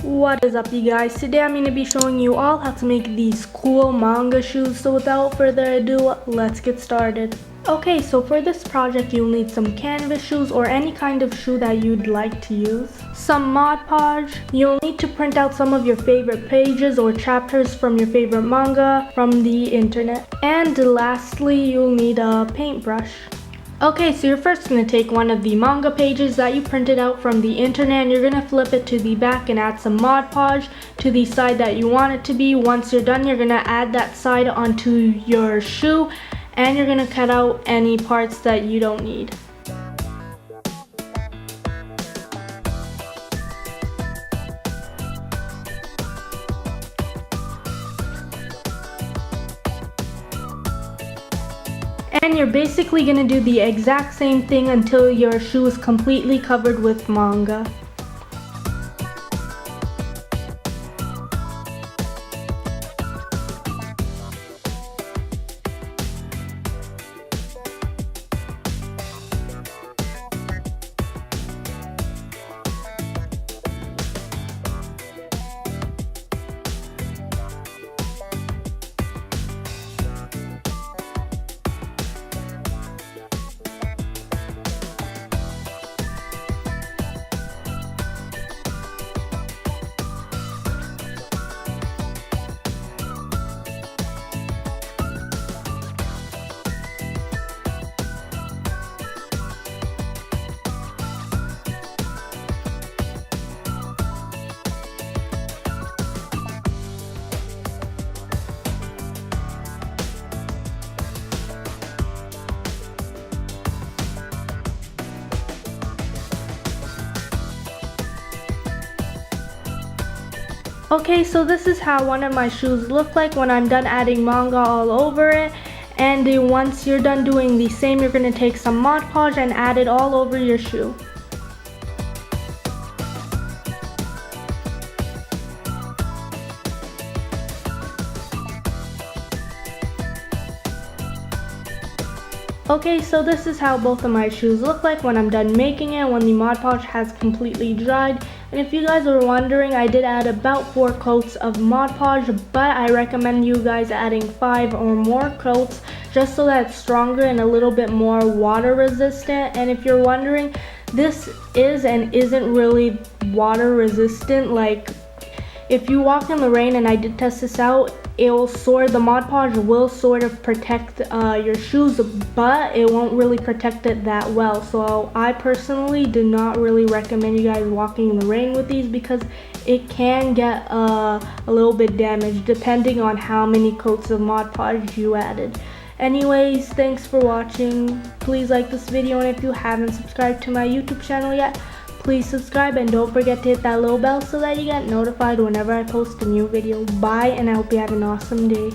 What is up, you guys? Today I'm going to be showing you all how to make these cool manga shoes. So without further ado, let's get started. Okay, so for this project you'll need some canvas shoes or any kind of shoe that you'd like to use. Some Mod Podge. You'll need to print out some of your favorite pages or chapters from your favorite manga from the internet. And lastly, you'll need a paintbrush. Okay, so you're first going to take one of the manga pages that you printed out from the internet and you're going to flip it to the back and add some Mod Podge to the side that you want it to be. Once you're done, you're going to add that side onto your shoe and you're going to cut out any parts that you don't need. And you're basically going to do the exact same thing until your shoe is completely covered with manga. Okay, so this is how one of my shoes look like when I'm done adding manga all over it. And once you're done doing the same, you're going to take some Mod Podge and add it all over your shoe. Okay, so this is how both of my shoes look like when I'm done making it, when the Mod Podge has completely dried. And if you guys were wondering, I did add about 4 coats of Mod Podge, but I recommend you guys adding 5 or more coats just so that it's stronger and a little bit more water resistant. And if you're wondering, this is and isn't really water resistant. Like, if you walk in the rain, and I did test this out, the Mod Podge will sort of protect your shoes, but it won't really protect it that well. So I personally do not really recommend you guys walking in the rain with these because it can get a little bit damaged depending on how many coats of Mod Podge you added. Anyways, thanks for watching. Please like this video, and if you haven't subscribed to my YouTube channel yet, please subscribe and don't forget to hit that little bell so that you get notified whenever I post a new video. Bye, and I hope you have an awesome day.